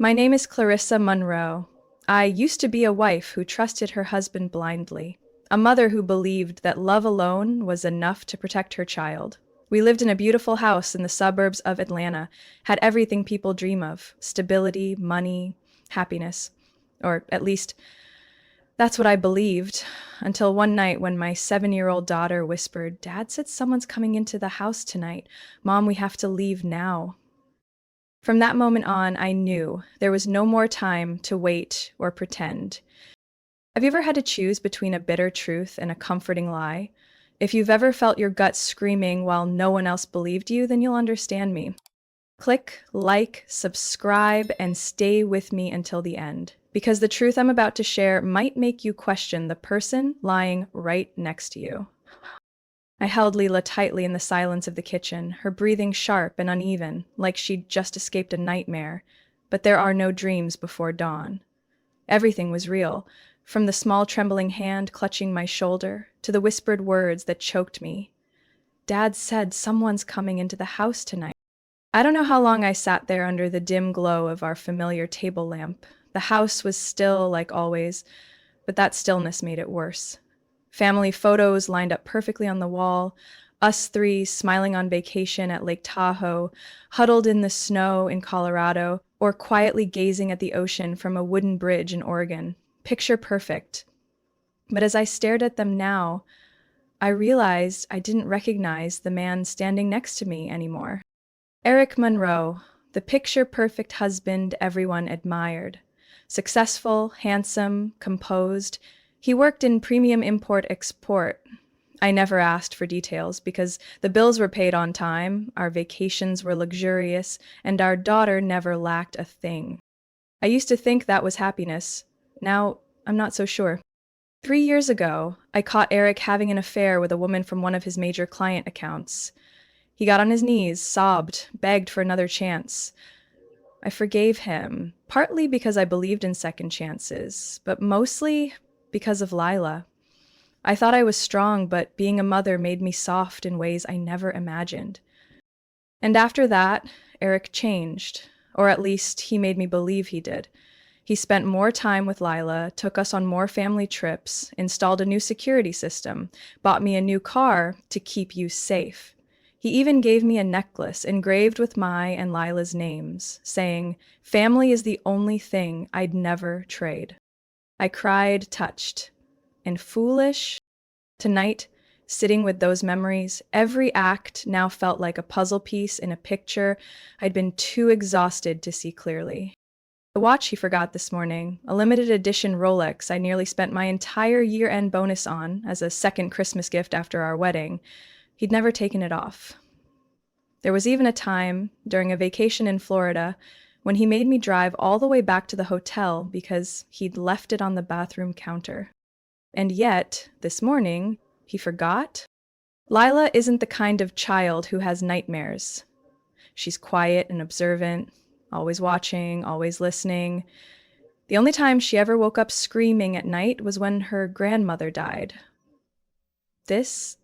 My name is Clarissa Monroe. I used to be a wife who trusted her husband blindly, a mother who believed that love alone was enough to protect her child. We lived in a beautiful house in the suburbs of Atlanta, had everything people dream of: stability, money, happiness. Or at least, that's what I believed, until one night when my 7-year-old daughter whispered, "Dad said someone's coming into the house tonight. Mom, we have to leave now." From that moment on, I knew there was no more time to wait or pretend. Have you ever had to choose between a bitter truth and a comforting lie? If you've ever felt your gut screaming while no one else believed you, then you'll understand me. Click, like, subscribe, and stay with me until the end, because the truth I'm about to share might make you question the person lying right next to you. I held Leela tightly in the silence of the kitchen, her breathing sharp and uneven, like she'd just escaped a nightmare. But there are no dreams before dawn. Everything was real, from the small trembling hand clutching my shoulder to the whispered words that choked me. Dad said someone's coming into the house tonight. I don't know how long I sat there under the dim glow of our familiar table lamp. The house was still, like always, but that stillness made it worse. Family photos lined up perfectly on the wall, us three smiling on vacation at Lake Tahoe, huddled in the snow in Colorado, or quietly gazing at the ocean from a wooden bridge in Oregon. Picture perfect. But as I stared at them now, I realized I didn't recognize the man standing next to me anymore. Eric Monroe, the picture-perfect husband everyone admired. Successful, handsome, composed. He worked in premium import-export. I never asked for details because the bills were paid on time, our vacations were luxurious, and our daughter never lacked a thing. I used to think that was happiness. Now, I'm not so sure. 3 years ago, I caught Eric having an affair with a woman from one of his major client accounts. He got on his knees, sobbed, begged for another chance. I forgave him, partly because I believed in second chances, but mostly because of Lila. I thought I was strong, but being a mother made me soft in ways I never imagined. And after that, Eric changed, or at least he made me believe he did. He spent more time with Lila, took us on more family trips, installed a new security system, bought me a new car to keep you safe. He even gave me a necklace engraved with my and Lila's names, saying, "Family is the only thing I'd never trade." I cried, touched, and foolish. Tonight, sitting with those memories, every act now felt like a puzzle piece in a picture I'd been too exhausted to see clearly. The watch he forgot this morning, a limited edition Rolex I nearly spent my entire year-end bonus on as a second Christmas gift after our wedding, he'd never taken it off. There was even a time, during a vacation in Florida, when he made me drive all the way back to the hotel because he'd left it on the bathroom counter. And yet, this morning, he forgot? Lila isn't the kind of child who has nightmares. She's quiet and observant, always watching, always listening. The only time she ever woke up screaming at night was when her grandmother died. This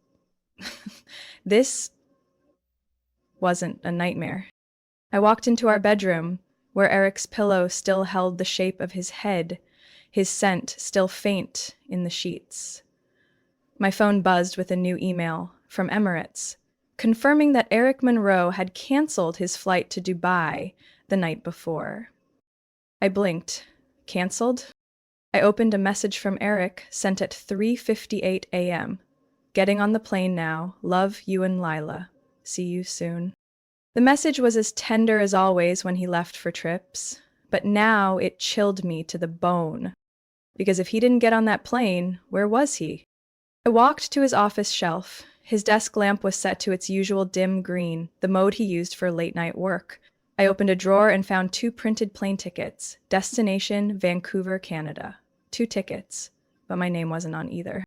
wasn't a nightmare. I walked into our bedroom, where Eric's pillow still held the shape of his head, his scent still faint in the sheets. My phone buzzed with a new email from Emirates, confirming that Eric Monroe had canceled his flight to Dubai the night before. I blinked. Canceled? I opened a message from Eric sent at 3:58 a.m. "Getting on the plane now. Love, you and Lila. See you soon." The message was as tender as always when he left for trips, but now it chilled me to the bone. Because if he didn't get on that plane, where was he? I walked to his office shelf. His desk lamp was set to its usual dim green, the mode he used for late-night work. I opened a drawer and found 2 printed plane tickets. Destination, Vancouver, Canada. 2 tickets, but my name wasn't on either.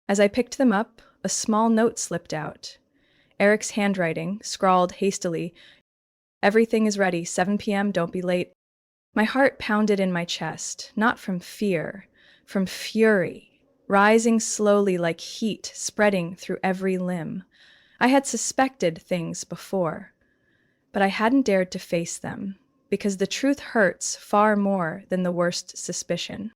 As I picked them up, a small note slipped out. Eric's handwriting, scrawled hastily, "Everything is ready, 7 p.m., don't be late." My heart pounded in my chest, not from fear, from fury, rising slowly like heat, spreading through every limb. I had suspected things before, but I hadn't dared to face them, because the truth hurts far more than the worst suspicion.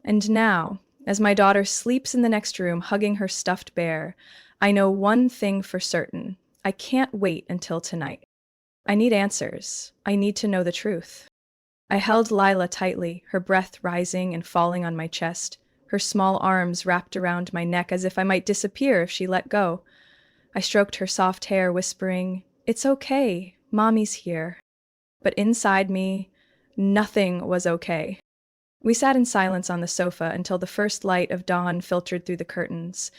And now, as my daughter sleeps in the next room hugging her stuffed bear, I know one thing for certain. I can't wait until tonight. I need answers. I need to know the truth. I held Lila tightly, her breath rising and falling on my chest, her small arms wrapped around my neck as if I might disappear if she let go. I stroked her soft hair, whispering, "It's okay, Mommy's here." But inside me, nothing was okay. We sat in silence on the sofa until the first light of dawn filtered through the curtains.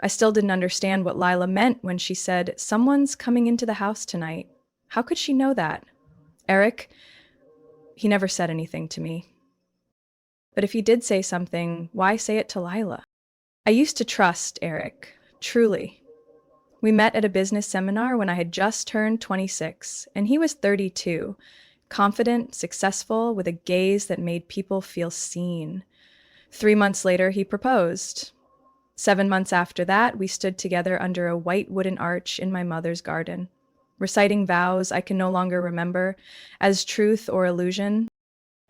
I still didn't understand what Lila meant when she said, "Someone's coming into the house tonight." How could she know that? Eric, he never said anything to me. But if he did say something, why say it to Lila? I used to trust Eric, truly. We met at a business seminar when I had just turned 26, and he was 32, confident, successful, with a gaze that made people feel seen. 3 months later, he proposed. 7 months after that, we stood together under a white wooden arch in my mother's garden, reciting vows I can no longer remember as truth or illusion.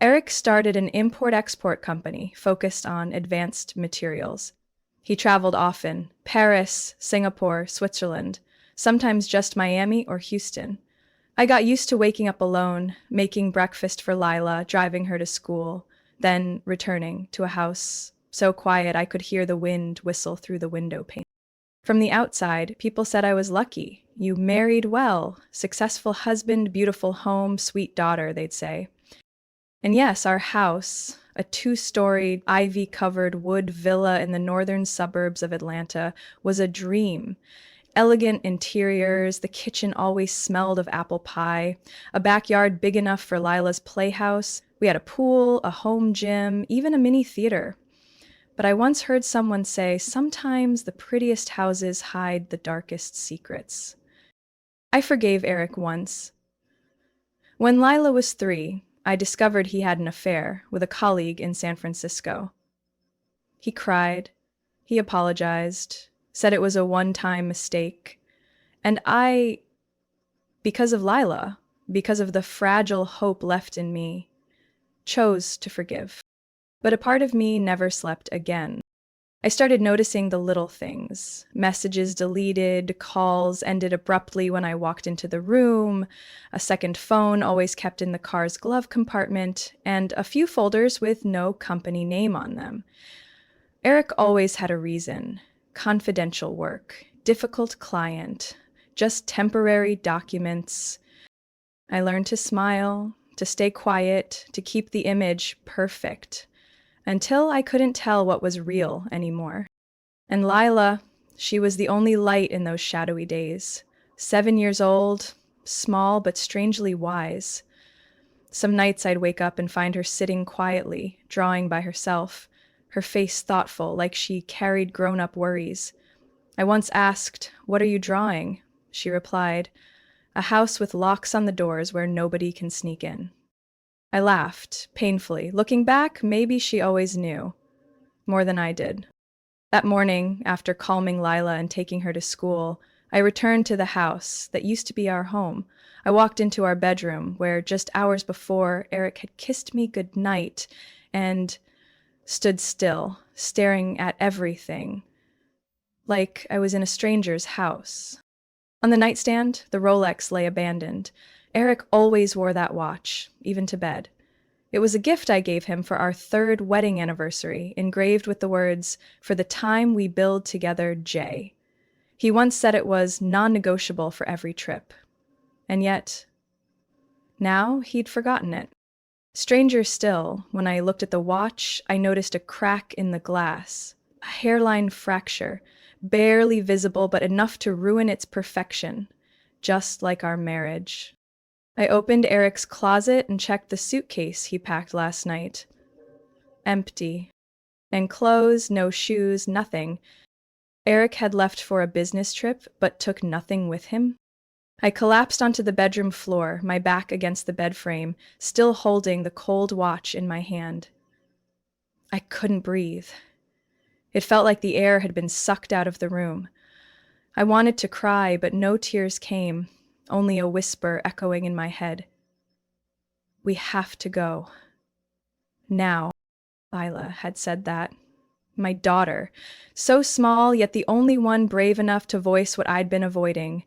Eric started an import-export company focused on advanced materials. He traveled often, Paris, Singapore, Switzerland, sometimes just Miami or Houston. I got used to waking up alone, making breakfast for Lila, driving her to school, then returning to a house so quiet I could hear the wind whistle through the window pane. From the outside, people said I was lucky. You married well, successful husband, beautiful home, sweet daughter, they'd say. And yes, our house, a 2-story, ivy-covered wood villa in the northern suburbs of Atlanta, was a dream. Elegant interiors, the kitchen always smelled of apple pie, a backyard big enough for Lila's playhouse. We had a pool, a home gym, even a mini theater. But I once heard someone say, sometimes the prettiest houses hide the darkest secrets. I forgave Eric once. When Lila was 3, I discovered he had an affair with a colleague in San Francisco. He cried, he apologized, said it was a one-time mistake. And I, because of Lila, because of the fragile hope left in me, chose to forgive. But a part of me never slept again. I started noticing the little things. Messages deleted, calls ended abruptly when I walked into the room, a second phone always kept in the car's glove compartment, and a few folders with no company name on them. Eric always had a reason. Confidential work, difficult client, just temporary documents. I learned to smile, to stay quiet, to keep the image perfect, until I couldn't tell what was real anymore. And Lila, she was the only light in those shadowy days. 7 years old, small but strangely wise. Some nights I'd wake up and find her sitting quietly, drawing by herself, her face thoughtful, like she carried grown-up worries. I once asked, "What are you drawing?" She replied, "A house with locks on the doors where nobody can sneak in." I laughed, painfully. Looking back, maybe she always knew. More than I did. That morning, after calming Lila and taking her to school, I returned to the house that used to be our home. I walked into our bedroom, where just hours before, Eric had kissed me goodnight and stood still, staring at everything, like I was in a stranger's house. On the nightstand, the Rolex lay abandoned. Eric always wore that watch, even to bed. It was a gift I gave him for our 3rd wedding anniversary, engraved with the words, "For the time we build together, Jay." He once said it was non-negotiable for every trip. And yet, now he'd forgotten it. Stranger still, when I looked at the watch, I noticed a crack in the glass, a hairline fracture, barely visible but enough to ruin its perfection, just like our marriage. I opened Eric's closet and checked the suitcase he packed last night. Empty. And clothes, no shoes, nothing. Eric had left for a business trip, but took nothing with him. I collapsed onto the bedroom floor, my back against the bed frame, still holding the cold watch in my hand. I couldn't breathe. It felt like the air had been sucked out of the room. I wanted to cry, but no tears came, only a whisper echoing in my head. We have to go. Now. Lila had said that. My daughter. So small, yet the only one brave enough to voice what I'd been avoiding.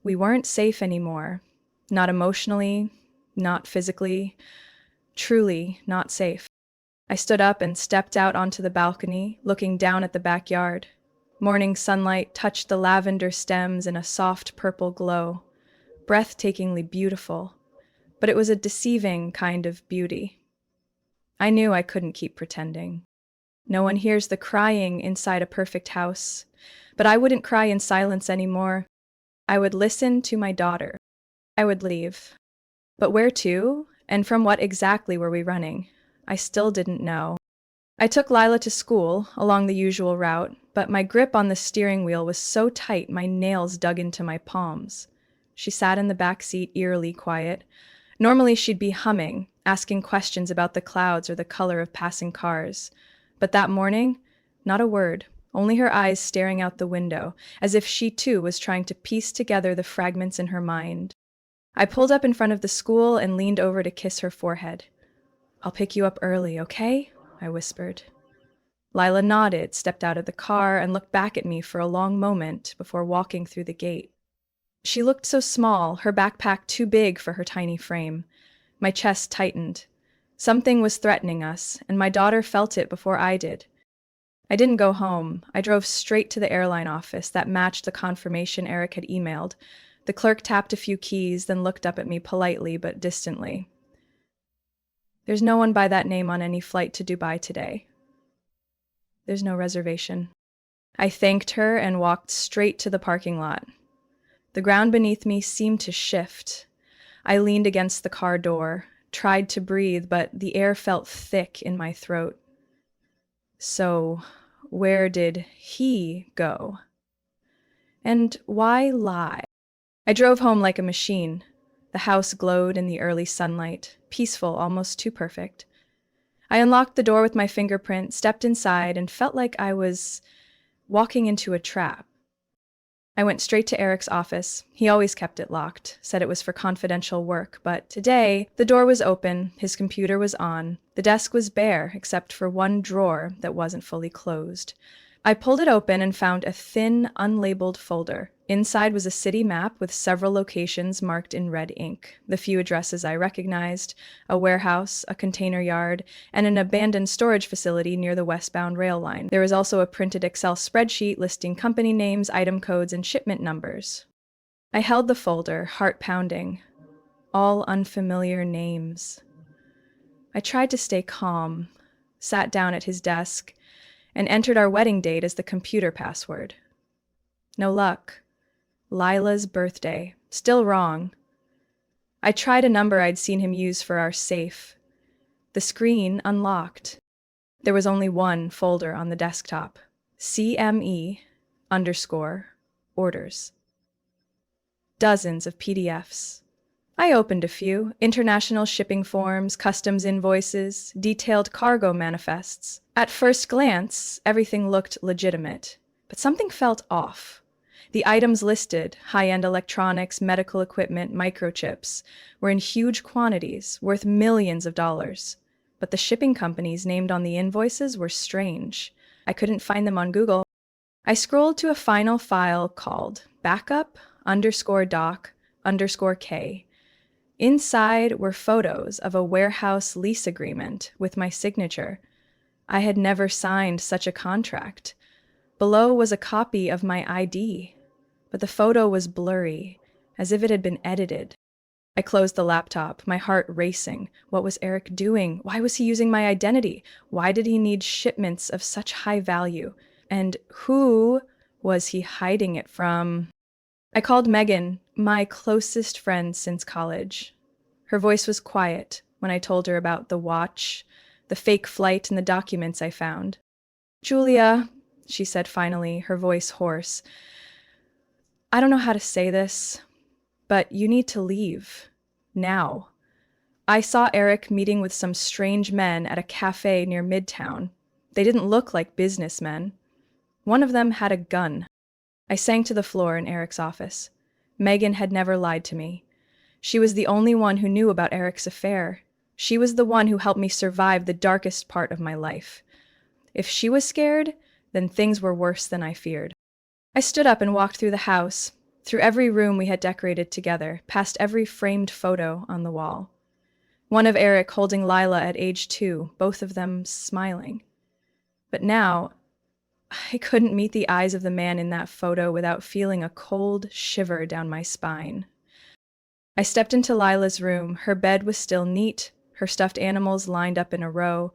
We weren't safe anymore. Not emotionally, not physically, truly not safe. I stood up and stepped out onto the balcony, looking down at the backyard. Morning sunlight touched the lavender stems in a soft purple glow. Breathtakingly beautiful, but it was a deceiving kind of beauty. I knew I couldn't keep pretending. No one hears the crying inside a perfect house, but I wouldn't cry in silence anymore. I would listen to my daughter. I would leave. But where to? And from what exactly were we running? I still didn't know. I took Lila to school, along the usual route, but my grip on the steering wheel was so tight my nails dug into my palms. She sat in the back seat, eerily quiet. Normally she'd be humming, asking questions about the clouds or the color of passing cars. But that morning, not a word, only her eyes staring out the window, as if she too was trying to piece together the fragments in her mind. I pulled up in front of the school and leaned over to kiss her forehead. "I'll pick you up early, okay?" I whispered. Lila nodded, stepped out of the car, and looked back at me for a long moment before walking through the gate. She looked so small, her backpack too big for her tiny frame. My chest tightened. Something was threatening us, and my daughter felt it before I did. I didn't go home. I drove straight to the airline office that matched the confirmation Eric had emailed. The clerk tapped a few keys, then looked up at me politely but distantly. "There's no one by that name on any flight to Dubai today. There's no reservation." I thanked her and walked straight to the parking lot. The ground beneath me seemed to shift. I leaned against the car door, tried to breathe, but the air felt thick in my throat. So, where did he go? And why lie? I drove home like a machine. The house glowed in the early sunlight, peaceful, almost too perfect. I unlocked the door with my fingerprint, stepped inside, and felt like I was walking into a trap. I went straight to Eric's office. He always kept it locked, said it was for confidential work, but today the door was open, his computer was on, the desk was bare except for one drawer that wasn't fully closed. I pulled it open and found a thin, unlabeled folder. Inside was a city map with several locations marked in red ink, the few addresses I recognized, a warehouse, a container yard, and an abandoned storage facility near the westbound rail line. There was also a printed Excel spreadsheet listing company names, item codes, and shipment numbers. I held the folder, heart pounding. All unfamiliar names. I tried to stay calm, sat down at his desk, and entered our wedding date as the computer password. No luck. Lila's birthday. Still wrong. I tried a number I'd seen him use for our safe. The screen unlocked. There was only one folder on the desktop. CME_orders. Dozens of PDFs. I opened a few: international shipping forms, customs invoices, detailed cargo manifests. At first glance, everything looked legitimate, but something felt off. The items listed, high-end electronics, medical equipment, microchips, were in huge quantities, worth millions of dollars. But the shipping companies named on the invoices were strange. I couldn't find them on Google. I scrolled to a final file called backup_doc_K. Inside were photos of a warehouse lease agreement with my signature. I had never signed such a contract. Below was a copy of my ID, but the photo was blurry, as if it had been edited. I closed the laptop, my heart racing. What was Eric doing? Why was he using my identity? Why did he need shipments of such high value? And who was he hiding it from? I called Megan, my closest friend since college. Her voice was quiet when I told her about the watch, the fake flight, and the documents I found. "Julia," she said finally, her voice hoarse, "I don't know how to say this, but you need to leave. Now. I saw Eric meeting with some strange men at a cafe near Midtown. They didn't look like businessmen. One of them had a gun." I sank to the floor in Eric's office. Megan had never lied to me. She was the only one who knew about Eric's affair. She was the one who helped me survive the darkest part of my life. If she was scared, then things were worse than I feared. I stood up and walked through the house, through every room we had decorated together, past every framed photo on the wall. One of Eric holding Lila at age 2, both of them smiling. But now, I couldn't meet the eyes of the man in that photo without feeling a cold shiver down my spine. I stepped into Lila's room. Her bed was still neat, her stuffed animals lined up in a row.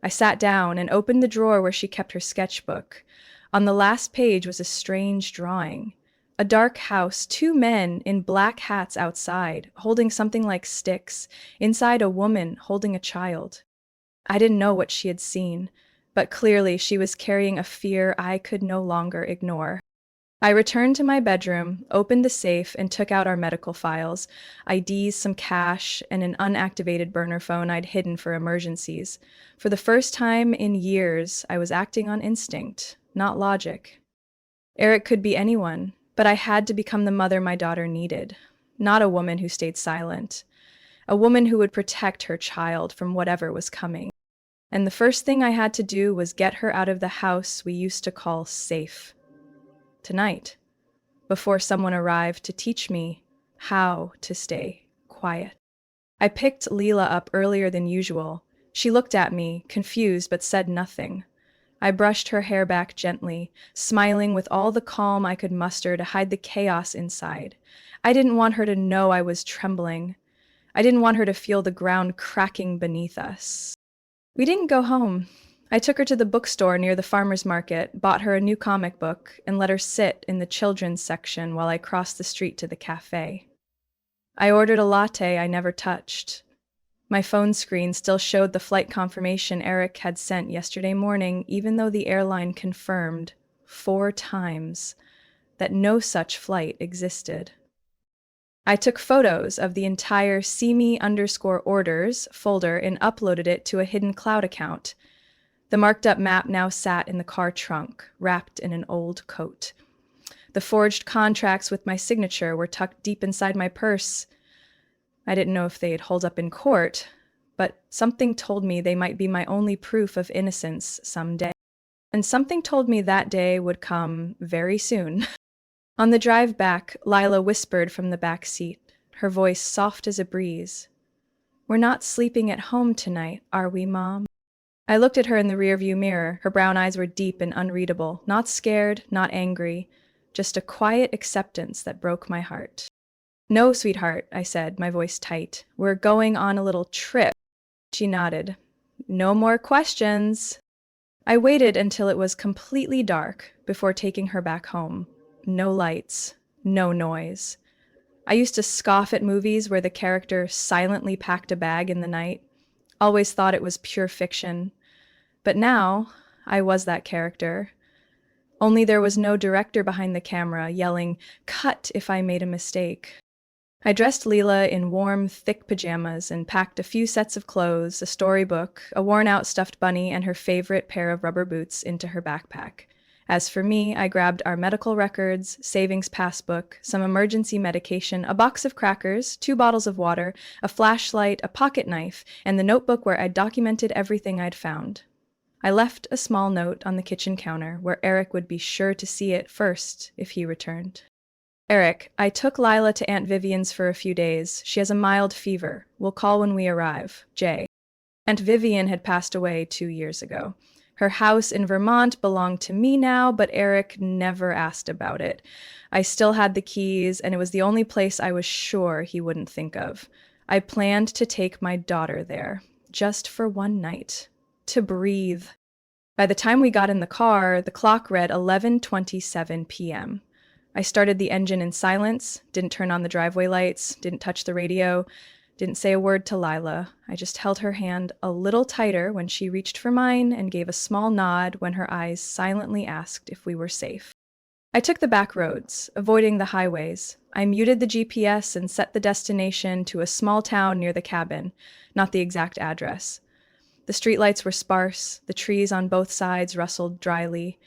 I sat down and opened the drawer where she kept her sketchbook. On the last page was a strange drawing. A dark house, 2 men in black hats outside, holding something like sticks, inside a woman holding a child. I didn't know what she had seen, but clearly she was carrying a fear I could no longer ignore. I returned to my bedroom, opened the safe, and took out our medical files, IDs, some cash, and an unactivated burner phone I'd hidden for emergencies. For the first time in years, I was acting on instinct, not logic. Eric could be anyone, but I had to become the mother my daughter needed, not a woman who stayed silent, a woman who would protect her child from whatever was coming. And the first thing I had to do was get her out of the house we used to call safe. Tonight, before someone arrived to teach me how to stay quiet. I picked Leela up earlier than usual. She looked at me, confused, but said nothing. I brushed her hair back gently, smiling with all the calm I could muster to hide the chaos inside. I didn't want her to know I was trembling. I didn't want her to feel the ground cracking beneath us. We didn't go home. I took her to the bookstore near the farmer's market, bought her a new comic book, and let her sit in the children's section while I crossed the street to the cafe. I ordered a latte I never touched. My phone screen still showed the flight confirmation Eric had sent yesterday morning, even though the airline confirmed 4 times that no such flight existed. I took photos of the entire see_me_orders folder and uploaded it to a hidden cloud account. The marked-up map now sat in the car trunk, wrapped in an old coat. The forged contracts with my signature were tucked deep inside my purse. I didn't know if they'd hold up in court, but something told me they might be my only proof of innocence someday. And something told me that day would come very soon. On the drive back, Lila whispered from the back seat, her voice soft as a breeze. "We're not sleeping at home tonight, are we, Mom?" I looked at her in the rearview mirror. Her brown eyes were deep and unreadable, not scared, not angry, just a quiet acceptance that broke my heart. "No, sweetheart," I said, my voice tight. "We're going on a little trip." She nodded. "No more questions." I waited until it was completely dark before taking her back home. No lights, no noise. I used to scoff at movies where the character silently packed a bag in the night. Always thought it was pure fiction. But now, I was that character. Only there was no director behind the camera yelling, "Cut," if I made a mistake. I dressed Leela in warm, thick pajamas and packed a few sets of clothes, a storybook, a worn-out stuffed bunny, and her favorite pair of rubber boots into her backpack. As for me, I grabbed our medical records, savings passbook, some emergency medication, a box of crackers, 2 bottles of water, a flashlight, a pocket knife, and the notebook where I'd documented everything I'd found. I left a small note on the kitchen counter where Eric would be sure to see it first if he returned. "Eric, I took Lila to Aunt Vivian's for a few days. She has a mild fever. We'll call when we arrive. Jay." Aunt Vivian had passed away 2 years ago. Her house in Vermont belonged to me now, but Eric never asked about it. I still had the keys, and it was the only place I was sure he wouldn't think of. I planned to take my daughter there, just for one night, to breathe. By the time we got in the car, the clock read 11:27 p.m. I started the engine in silence, didn't turn on the driveway lights, didn't touch the radio, didn't say a word to Lila. I just held her hand a little tighter when she reached for mine and gave a small nod when her eyes silently asked if we were safe. I took the back roads, avoiding the highways. I muted the GPS and set the destination to a small town near the cabin, not the exact address. The streetlights were sparse, the trees on both sides rustled dryly.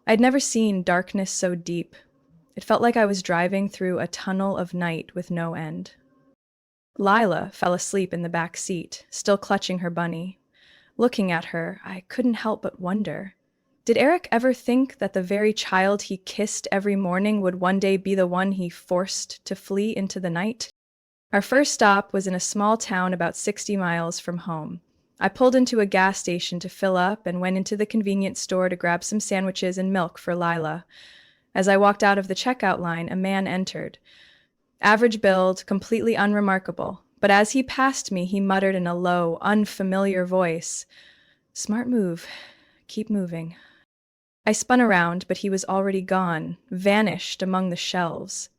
I'd never seen darkness so deep. It felt like I was driving through a tunnel of night with no end. Lila fell asleep in the back seat, still clutching her bunny. Looking at her, I couldn't help but wonder. Did Eric ever think that the very child he kissed every morning would one day be the one he forced to flee into the night? Our first stop was in a small town about 60 miles from home. I pulled into a gas station to fill up and went into the convenience store to grab some sandwiches and milk for Lila. As I walked out of the checkout line, a man entered. Average build, completely unremarkable, but as he passed me, he muttered in a low, unfamiliar voice, "Smart move. Keep moving." I spun around, but he was already gone, vanished among the shelves.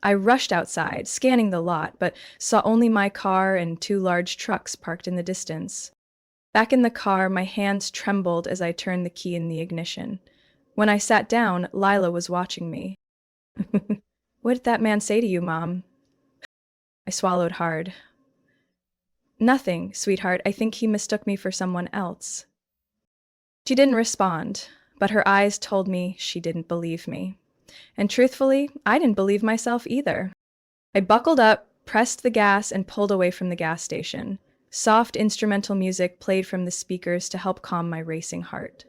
I rushed outside, scanning the lot, but saw only my car and two large trucks parked in the distance. Back in the car, my hands trembled as I turned the key in the ignition. When I sat down, Lila was watching me. "What did that man say to you, Mom?" I swallowed hard. "Nothing, sweetheart. I think he mistook me for someone else." She didn't respond, but her eyes told me she didn't believe me. And truthfully, I didn't believe myself either. I buckled up, pressed the gas, and pulled away from the gas station. Soft instrumental music played from the speakers to help calm my racing heart.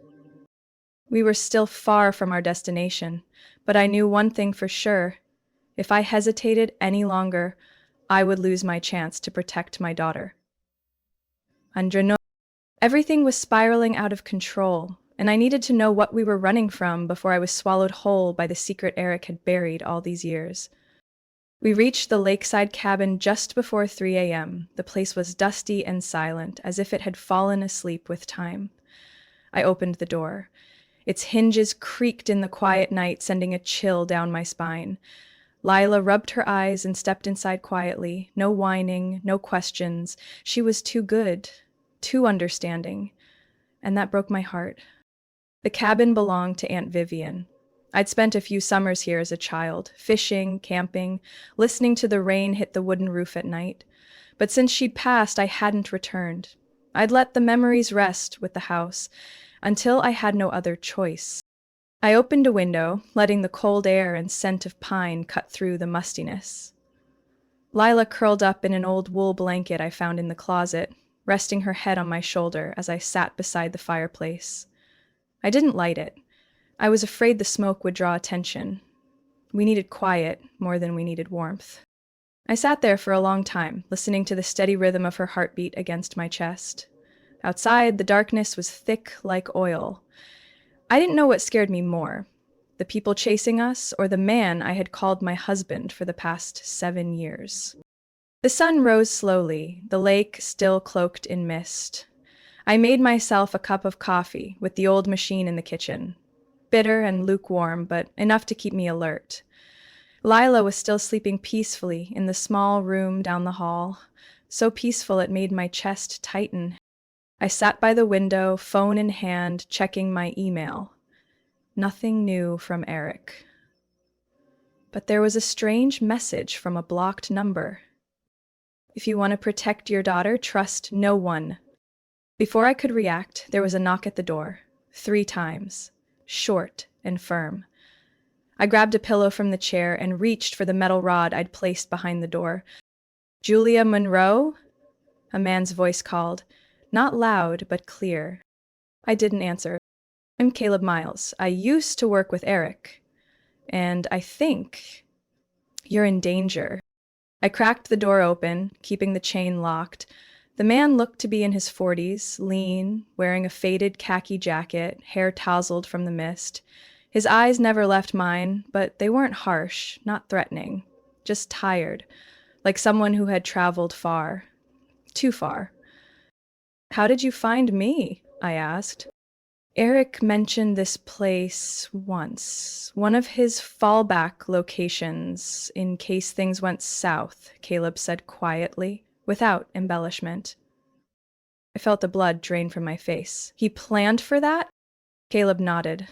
We were still far from our destination, but I knew one thing for sure. If I hesitated any longer, I would lose my chance to protect my daughter. Andreno. Everything was spiraling out of control, and I needed to know what we were running from before I was swallowed whole by the secret Eric had buried all these years. We reached the lakeside cabin just before 3 a.m. The place was dusty and silent, as if it had fallen asleep with time. I opened the door. Its hinges creaked in the quiet night, sending a chill down my spine. Lila rubbed her eyes and stepped inside quietly. No whining, no questions. She was too good, too understanding, and that broke my heart. The cabin belonged to Aunt Vivian. I'd spent a few summers here as a child, fishing, camping, listening to the rain hit the wooden roof at night. But since she'd passed, I hadn't returned. I'd let the memories rest with the house until I had no other choice. I opened a window, letting the cold air and scent of pine cut through the mustiness. Lila curled up in an old wool blanket I found in the closet, resting her head on my shoulder as I sat beside the fireplace. I didn't light it. I was afraid the smoke would draw attention. We needed quiet more than we needed warmth. I sat there for a long time, listening to the steady rhythm of her heartbeat against my chest. Outside, the darkness was thick like oil. I didn't know what scared me more, the people chasing us or the man I had called my husband for the past 7 years. The sun rose slowly, the lake still cloaked in mist. I made myself a cup of coffee with the old machine in the kitchen. Bitter and lukewarm, but enough to keep me alert. Lila was still sleeping peacefully in the small room down the hall, so peaceful it made my chest tighten. I sat by the window, phone in hand, checking my email. Nothing new from Eric. But there was a strange message from a blocked number. "If you want to protect your daughter, trust no one." Before I could react, there was a knock at the door. 3 times. Short and firm. I grabbed a pillow from the chair and reached for the metal rod I'd placed behind the door. "Julia Monroe?" A man's voice called. Not loud, but clear. I didn't answer. "I'm Caleb Miles. I used to work with Eric. And I think you're in danger." I cracked the door open, keeping the chain locked. The man looked to be in his 40s, lean, wearing a faded khaki jacket, hair tousled from the mist. His eyes never left mine, but they weren't harsh, not threatening, just tired, like someone who had traveled far. Too far. "How did you find me?" I asked. "Eric mentioned this place once, one of his fallback locations in case things went south," Caleb said quietly, without embellishment. I felt the blood drain from my face. "He planned for that?" Caleb nodded.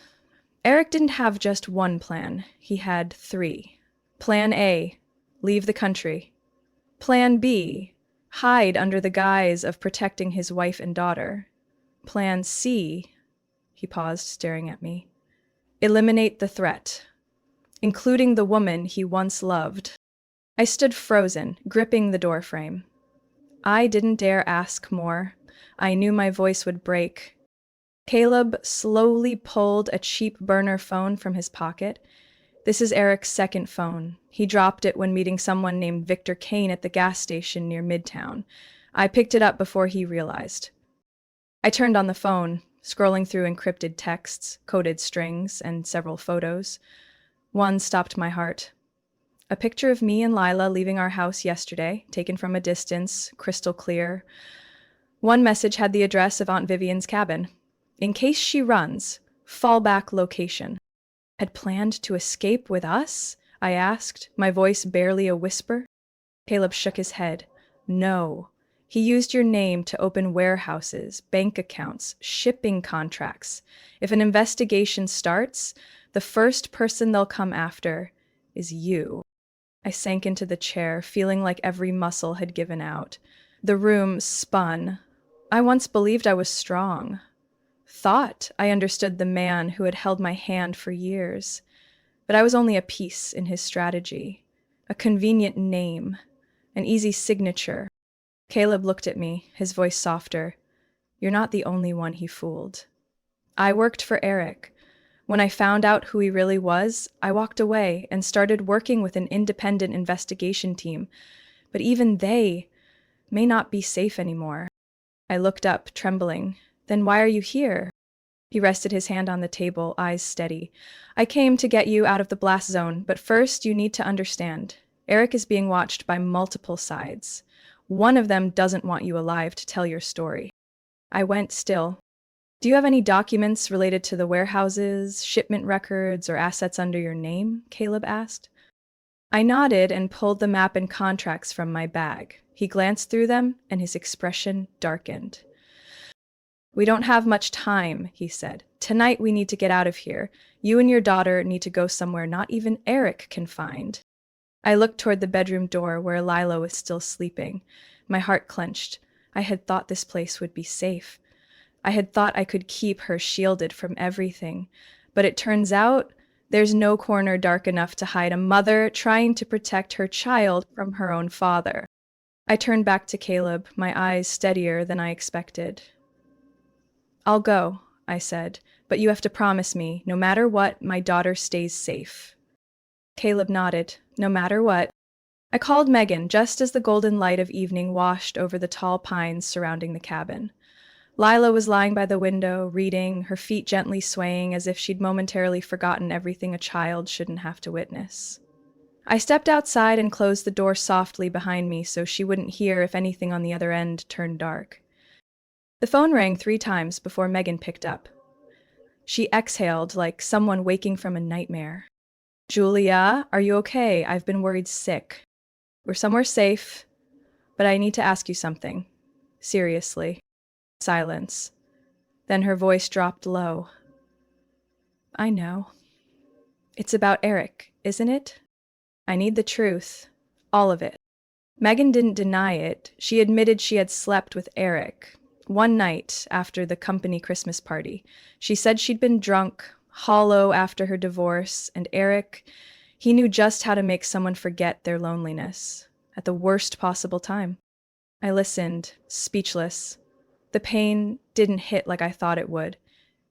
"Eric didn't have just one plan. He had 3. Plan A, leave the country. Plan B, hide under the guise of protecting his wife and daughter. Plan C," he paused, staring at me, "eliminate the threat, including the woman he once loved." I stood frozen, gripping the doorframe. I didn't dare ask more. I knew my voice would break. Caleb slowly pulled a cheap burner phone from his pocket. This is Eric's second phone. He dropped it when meeting someone named Victor Kane at the gas station near Midtown. I picked it up before he realized. I turned on the phone, scrolling through encrypted texts, coded strings, and several photos. One stopped my heart. A picture of me and Lila leaving our house yesterday, taken from a distance, crystal clear. One message had the address of Aunt Vivian's cabin. In case she runs, fallback location. Had planned to escape with us? I asked, my voice barely a whisper. Caleb shook his head. No. He used your name to open warehouses, bank accounts, shipping contracts. If an investigation starts, the first person they'll come after is you. I sank into the chair, feeling like every muscle had given out. The room spun. I once believed I was strong. Thought I understood the man who had held my hand for years. But I was only a piece in his strategy. A convenient name. An easy signature. Caleb looked at me, his voice softer. You're not the only one he fooled. I worked for Eric. When I found out who he really was, I walked away and started working with an independent investigation team. But even they may not be safe anymore. I looked up, trembling. Then why are you here? He rested his hand on the table, eyes steady. I came to get you out of the blast zone, but first you need to understand. Eric is being watched by multiple sides. One of them doesn't want you alive to tell your story. I went still. Do you have any documents related to the warehouses, shipment records, or assets under your name? Caleb asked. I nodded and pulled the map and contracts from my bag. He glanced through them, and his expression darkened. We don't have much time, he said. Tonight we need to get out of here. You and your daughter need to go somewhere not even Eric can find. I looked toward the bedroom door where Lila was still sleeping. My heart clenched. I had thought this place would be safe. I had thought I could keep her shielded from everything. But it turns out there's no corner dark enough to hide a mother trying to protect her child from her own father. I turned back to Caleb, my eyes steadier than I expected. I'll go, I said, but you have to promise me, no matter what, my daughter stays safe. Caleb nodded. No matter what. I called Megan just as the golden light of evening washed over the tall pines surrounding the cabin. Lila was lying by the window, reading, her feet gently swaying as if she'd momentarily forgotten everything a child shouldn't have to witness. I stepped outside and closed the door softly behind me so she wouldn't hear if anything on the other end turned dark. The phone rang 3 times before Megan picked up. She exhaled like someone waking from a nightmare. Julia, are you okay? I've been worried sick. We're somewhere safe, but I need to ask you something. Seriously. Silence. Then her voice dropped low. I know. It's about Eric, isn't it? I need the truth. All of it. Megan didn't deny it. She admitted she had slept with Eric. One night after the company Christmas party. She said she'd been drunk, hollow after her divorce, and Eric, he knew just how to make someone forget their loneliness at the worst possible time. I listened, speechless. The pain didn't hit like I thought it would.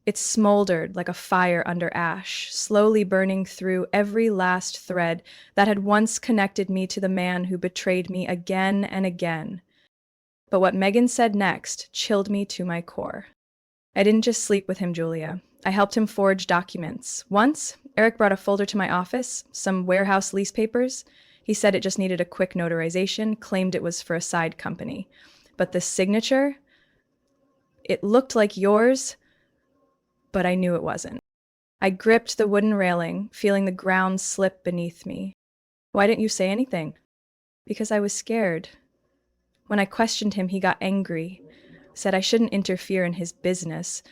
It smoldered like a fire under ash, slowly burning through every last thread that had once connected me to the man who betrayed me again and again. But what Megan said next chilled me to my core. I didn't just sleep with him, Julia. I helped him forge documents. Once, Eric brought a folder to my office, some warehouse lease papers. He said it just needed a quick notarization, claimed it was for a side company. But the signature, it looked like yours, but I knew it wasn't. I gripped the wooden railing, feeling the ground slip beneath me. Why didn't you say anything? Because I was scared. When I questioned him, he got angry, said I shouldn't interfere in his business.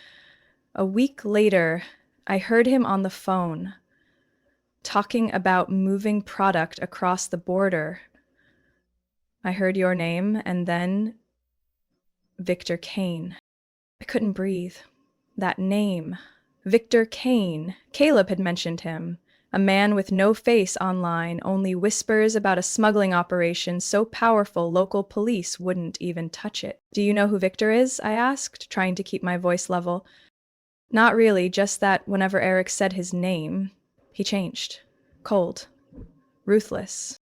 A week later, I heard him on the phone, talking about moving product across the border. I heard your name, and then Victor Kane. I couldn't breathe. That name, Victor Kane. Caleb had mentioned him. A man with no face online, only whispers about a smuggling operation so powerful local police wouldn't even touch it. Do you know who Victor is? I asked, trying to keep my voice level. Not really, just that whenever Eric said his name, he changed. Cold. Ruthless.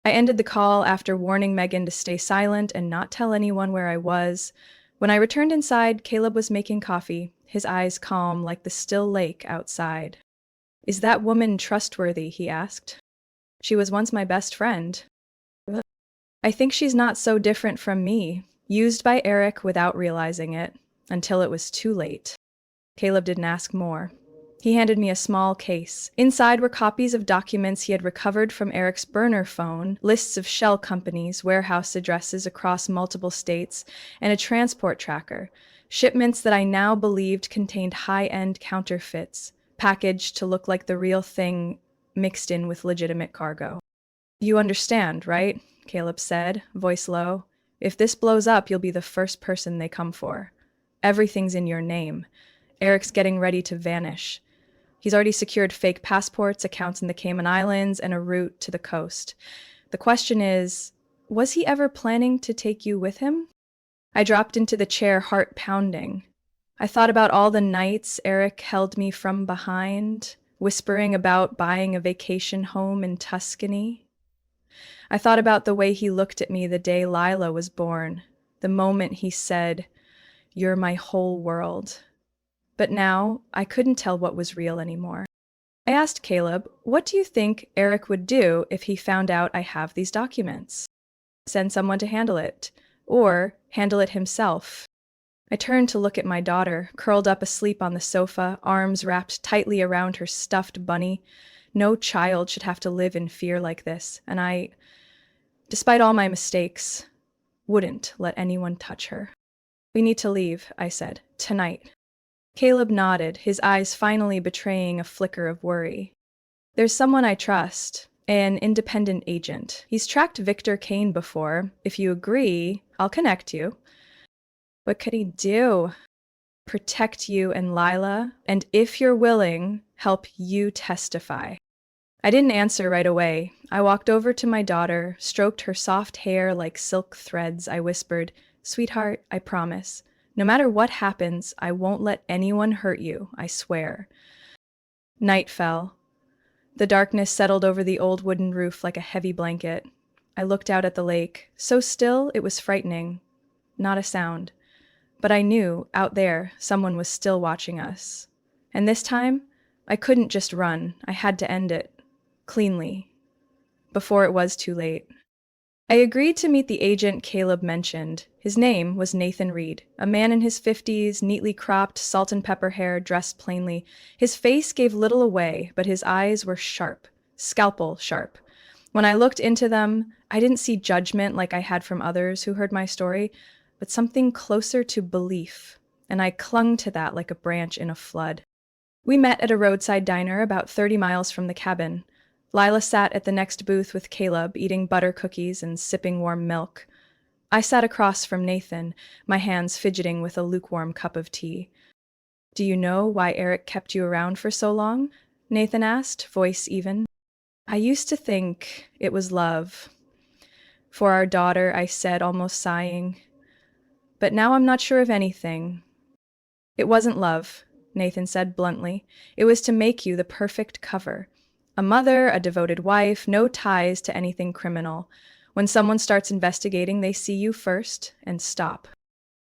I ended the call after warning Megan to stay silent and not tell anyone where I was. When I returned inside, Caleb was making coffee, his eyes calm like the still lake outside. "Is that woman trustworthy?" he asked. "She was once my best friend." "I think she's not so different from me," used by Eric without realizing it, until it was too late. Caleb didn't ask more. He handed me a small case. Inside were copies of documents he had recovered from Eric's burner phone, lists of shell companies, warehouse addresses across multiple states, and a transport tracker. Shipments that I now believed contained high-end counterfeits, packaged to look like the real thing mixed in with legitimate cargo. "You understand, right?" Caleb said, voice low. "If this blows up, you'll be the first person they come for. Everything's in your name. Eric's getting ready to vanish. He's already secured fake passports, accounts in the Cayman Islands, and a route to the coast. The question is, was he ever planning to take you with him?" I dropped into the chair, heart pounding. I thought about all the nights Eric held me from behind, whispering about buying a vacation home in Tuscany. I thought about the way he looked at me the day Lila was born, the moment he said, "You're my whole world." But now, I couldn't tell what was real anymore. I asked Caleb, "What do you think Eric would do if he found out I have these documents?" "Send someone to handle it, or handle it himself." I turned to look at my daughter, curled up asleep on the sofa, arms wrapped tightly around her stuffed bunny. No child should have to live in fear like this, and I, despite all my mistakes, wouldn't let anyone touch her. "We need to leave," I said, "tonight." Caleb nodded, his eyes finally betraying a flicker of worry. "There's someone I trust, an independent agent. He's tracked Victor Kane before. If you agree, I'll connect you." "What could he do?" "Protect you and Lila, and if you're willing, help you testify." I didn't answer right away. I walked over to my daughter, stroked her soft hair like silk threads. I whispered, "Sweetheart, I promise. No matter what happens, I won't let anyone hurt you, I swear." Night fell. The darkness settled over the old wooden roof like a heavy blanket. I looked out at the lake, so still it was frightening. Not a sound. But I knew, out there, someone was still watching us. And this time, I couldn't just run. I had to end it. Cleanly. Before it was too late. I agreed to meet the agent Caleb mentioned. His name was Nathan Reed, a man in his 50s, neatly cropped, salt and pepper hair, dressed plainly. His face gave little away, but his eyes were sharp, scalpel sharp. When I looked into them, I didn't see judgment like I had from others who heard my story, but something closer to belief, and I clung to that like a branch in a flood. We met at a roadside diner about 30 miles from the cabin. Lila sat at the next booth with Caleb, eating butter cookies and sipping warm milk. I sat across from Nathan, my hands fidgeting with a lukewarm cup of tea. "Do you know why Eric kept you around for so long?" Nathan asked, voice even. "I used to think it was love. For our daughter," I said, almost sighing. "But now I'm not sure of anything." "It wasn't love," Nathan said bluntly. "It was to make you the perfect cover. A mother, a devoted wife, no ties to anything criminal. When someone starts investigating, they see you first and stop."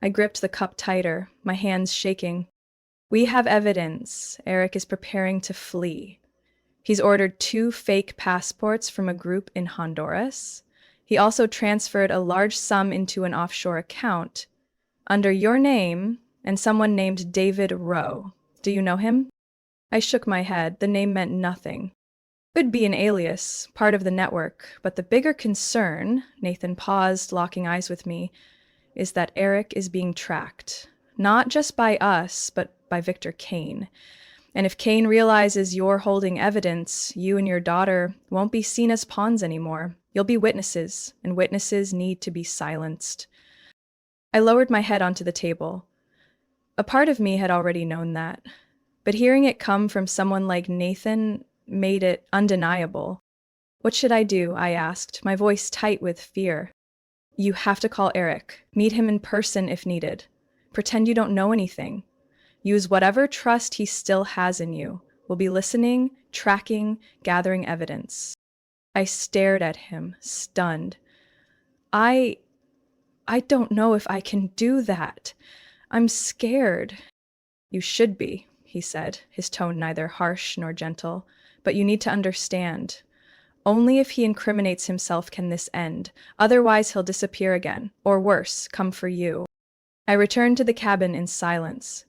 I gripped the cup tighter, my hands shaking. "We have evidence. Eric is preparing to flee. He's ordered 2 fake passports from a group in Honduras. He also transferred a large sum into an offshore account under your name and someone named David Rowe. Do you know him?" I shook my head. The name meant nothing. Could be an alias, part of the network, but the bigger concern, Nathan paused, locking eyes with me, is that Eric is being tracked. Not just by us, but by Victor Kane. And if Kane realizes you're holding evidence, you and your daughter won't be seen as pawns anymore. You'll be witnesses, and witnesses need to be silenced. I lowered my head onto the table. A part of me had already known that. But hearing it come from someone like Nathan made it undeniable. What should I do? I asked, my voice tight with fear. You have to call Eric. Meet him in person if needed. Pretend you don't know anything. Use whatever trust he still has in you. We'll be listening, tracking, gathering evidence. I stared at him, stunned. I don't know if I can do that. I'm scared. You should be, he said, his tone neither harsh nor gentle. But you need to understand. Only if he incriminates himself can this end. Otherwise, he'll disappear again. Or worse, come for you. I returned to the cabin in silence.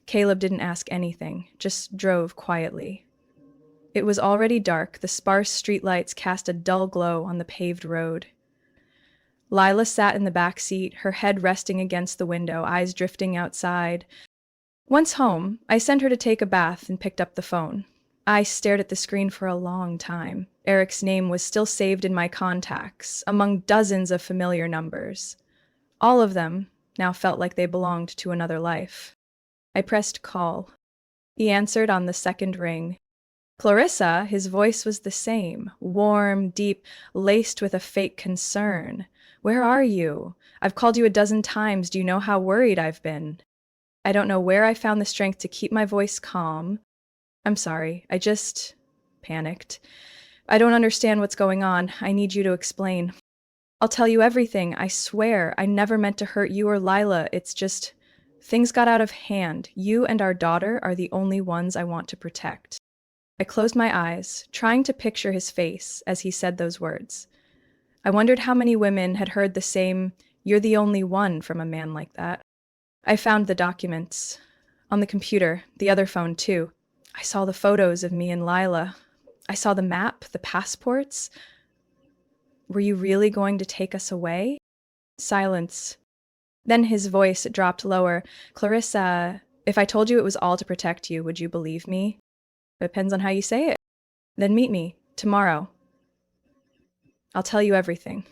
Caleb didn't ask anything, just drove quietly. It was already dark. The sparse streetlights cast a dull glow on the paved road. Lila sat in the back seat, her head resting against the window, eyes drifting outside. Once home, I sent her to take a bath and picked up the phone. I stared at the screen for a long time. Eric's name was still saved in my contacts, among dozens of familiar numbers. All of them now felt like they belonged to another life. I pressed call. He answered on the second ring. Clarissa, his voice was the same, warm, deep, laced with a fake concern. Where are you? I've called you a dozen times. Do you know how worried I've been? I don't know where I found the strength to keep my voice calm. I'm sorry, I just panicked. I don't understand what's going on. I need you to explain. I'll tell you everything, I swear. I never meant to hurt you or Lila. It's just, things got out of hand. You and our daughter are the only ones I want to protect. I closed my eyes, trying to picture his face as he said those words. I wondered how many women had heard the same, "You're the only one," from a man like that. I found the documents. On the computer, the other phone too. I saw the photos of me and Lila. I saw the map, the passports. Were you really going to take us away? Silence. Then his voice dropped lower. Clarissa, if I told you it was all to protect you, would you believe me? Depends on how you say it. Then meet me, tomorrow. I'll tell you everything.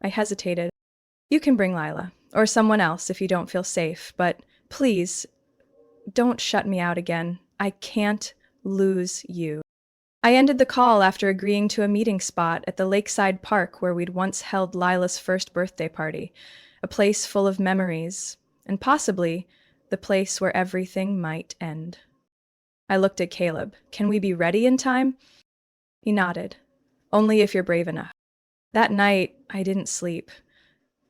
I hesitated. You can bring Lila, or someone else if you don't feel safe, but please, don't shut me out again. I can't lose you. I ended the call after agreeing to a meeting spot at the lakeside park where we'd once held Lila's first birthday party, a place full of memories, and possibly the place where everything might end. I looked at Caleb. Can we be ready in time? He nodded. Only if you're brave enough. That night, I didn't sleep.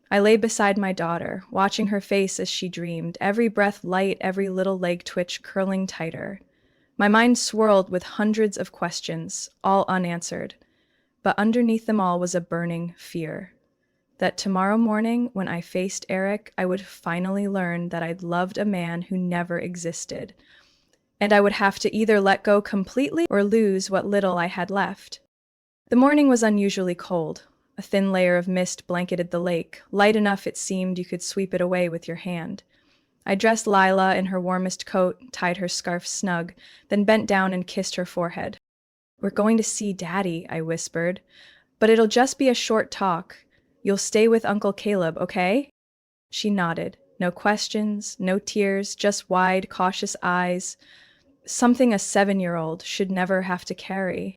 I lay beside my daughter, watching her face as she dreamed, every breath light, every little leg twitch curling tighter. My mind swirled with hundreds of questions, all unanswered. But underneath them all was a burning fear. That tomorrow morning, when I faced Eric, I would finally learn that I'd loved a man who never existed. And I would have to either let go completely or lose what little I had left. The morning was unusually cold. A thin layer of mist blanketed the lake, light enough it seemed you could sweep it away with your hand. I dressed Lila in her warmest coat, tied her scarf snug, then bent down and kissed her forehead. We're going to see Daddy, I whispered. But it'll just be a short talk. You'll stay with Uncle Caleb, okay? She nodded. No questions, no tears, just wide, cautious eyes. Something a 7-year-old should never have to carry.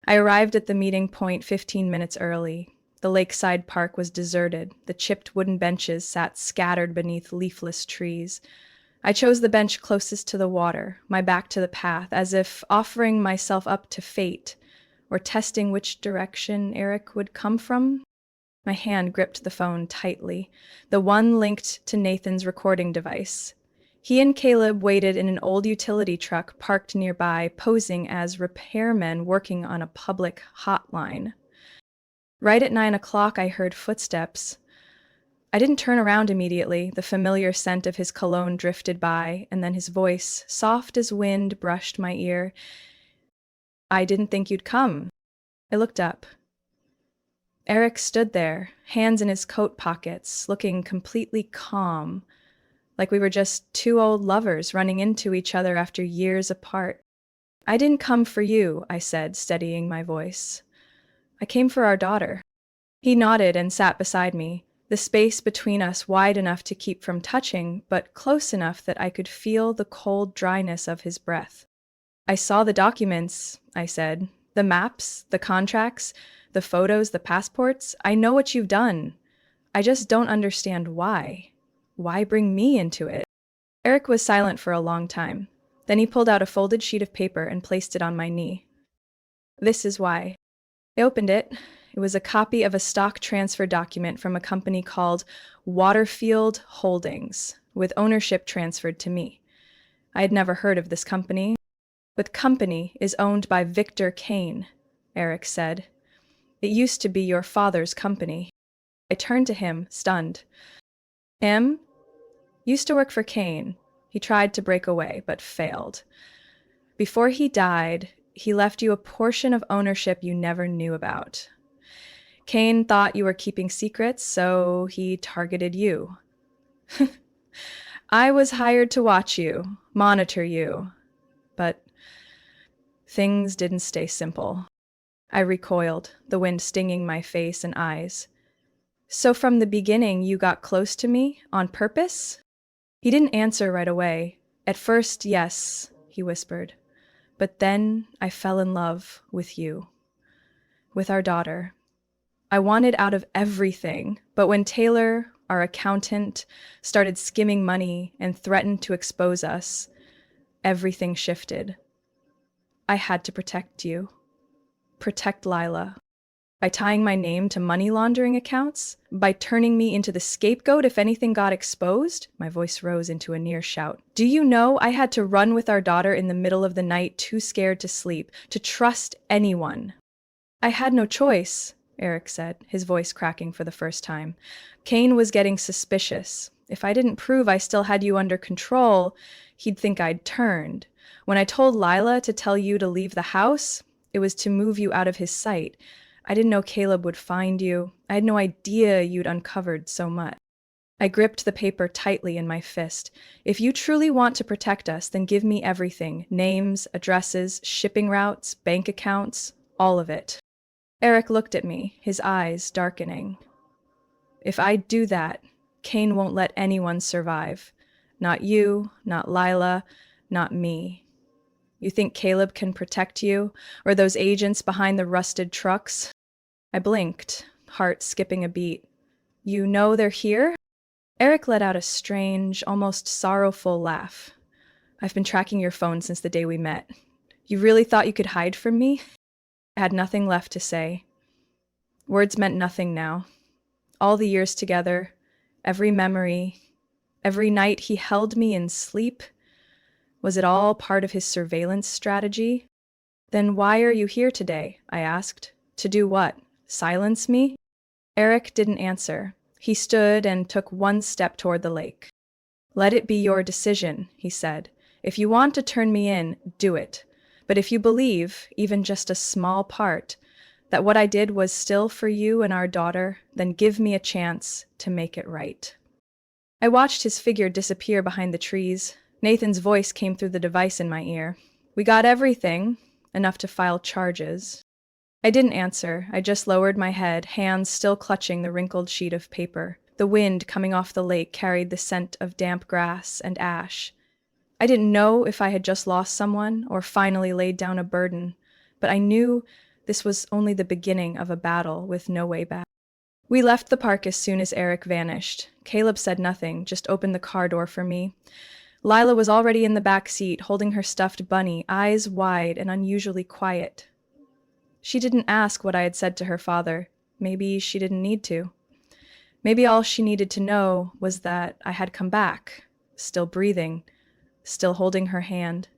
I arrived at the meeting point 15 minutes early. The lakeside park was deserted. The chipped wooden benches sat scattered beneath leafless trees. I chose the bench closest to the water, my back to the path, as if offering myself up to fate, or testing which direction Eric would come from. My hand gripped the phone tightly, the one linked to Nathan's recording device. He and Caleb waited in an old utility truck parked nearby, posing as repairmen working on a public hotline. Right at 9 o'clock, I heard footsteps. I didn't turn around immediately. The familiar scent of his cologne drifted by, and then his voice, soft as wind, brushed my ear. I didn't think you'd come. I looked up. Eric stood there, hands in his coat pockets, looking completely calm, like we were just two old lovers running into each other after years apart. I didn't come for you, I said, steadying my voice. I came for our daughter. He nodded and sat beside me, the space between us wide enough to keep from touching, but close enough that I could feel the cold dryness of his breath. I saw the documents, I said. The maps, the contracts, the photos, the passports. I know what you've done. I just don't understand why. Why bring me into it? Eric was silent for a long time. Then he pulled out a folded sheet of paper and placed it on my knee. This is why. I opened it. It was a copy of a stock transfer document from a company called Waterfield Holdings, with ownership transferred to me. I had never heard of this company. But the company is owned by Victor Kane, Eric said. It used to be your father's company. I turned to him, stunned. Him? Used to work for Kane. He tried to break away, but failed. Before he died, he left you a portion of ownership you never knew about. Kane thought you were keeping secrets, so he targeted you. I was hired to watch you, monitor you. But things didn't stay simple. I recoiled, the wind stinging my face and eyes. So from the beginning, you got close to me on purpose? He didn't answer right away. At first, yes, he whispered. But then I fell in love with you, with our daughter. I wanted out of everything, but when Taylor, our accountant, started skimming money and threatened to expose us, everything shifted. I had to protect you. Protect Lila. By tying my name to money laundering accounts? By turning me into the scapegoat if anything got exposed? My voice rose into a near shout. Do you know I had to run with our daughter in the middle of the night, too scared to sleep, to trust anyone? I had no choice, Eric said, his voice cracking for the first time. Kane was getting suspicious. If I didn't prove I still had you under control, he'd think I'd turned. When I told Lila to tell you to leave the house, it was to move you out of his sight. I didn't know Caleb would find you. I had no idea you'd uncovered so much. I gripped the paper tightly in my fist. If you truly want to protect us, then give me everything. Names, addresses, shipping routes, bank accounts, all of it. Eric looked at me, his eyes darkening. If I do that, Kane won't let anyone survive. Not you, not Lila, not me. You think Caleb can protect you, or those agents behind the rusted trucks? I blinked, heart skipping a beat. You know they're here? Eric let out a strange, almost sorrowful laugh. I've been tracking your phone since the day we met. You really thought you could hide from me? I had nothing left to say. Words meant nothing now. All the years together, every memory, every night he held me in sleep. Was it all part of his surveillance strategy? Then why are you here today? I asked. To do what? Silence me? Eric didn't answer. He stood and took one step toward the lake. Let it be your decision, he said. If you want to turn me in, do it. But if you believe, even just a small part, that what I did was still for you and our daughter, then give me a chance to make it right. I watched his figure disappear behind the trees. Nathan's voice came through the device in my ear. We got everything, enough to file charges. I didn't answer. I just lowered my head, hands still clutching the wrinkled sheet of paper. The wind coming off the lake carried the scent of damp grass and ash. I didn't know if I had just lost someone or finally laid down a burden, but I knew this was only the beginning of a battle with no way back. We left the park as soon as Eric vanished. Caleb said nothing, just opened the car door for me. Lila was already in the back seat, holding her stuffed bunny, eyes wide and unusually quiet. She didn't ask what I had said to her father. Maybe she didn't need to. Maybe all she needed to know was that I had come back, still breathing, still holding her hand.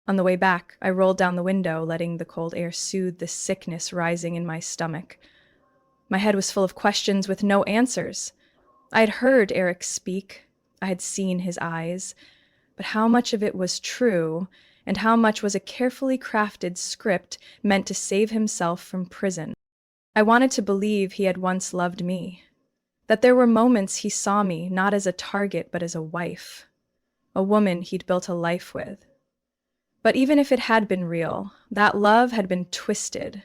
On the way back, I rolled down the window, letting the cold air soothe the sickness rising in my stomach. My head was full of questions with no answers. I had heard Eric speak. I had seen his eyes, but how much of it was true, and how much was a carefully crafted script meant to save himself from prison? I wanted to believe he had once loved me, that there were moments he saw me not as a target but as a wife, a woman he'd built a life with. But even if it had been real, that love had been twisted,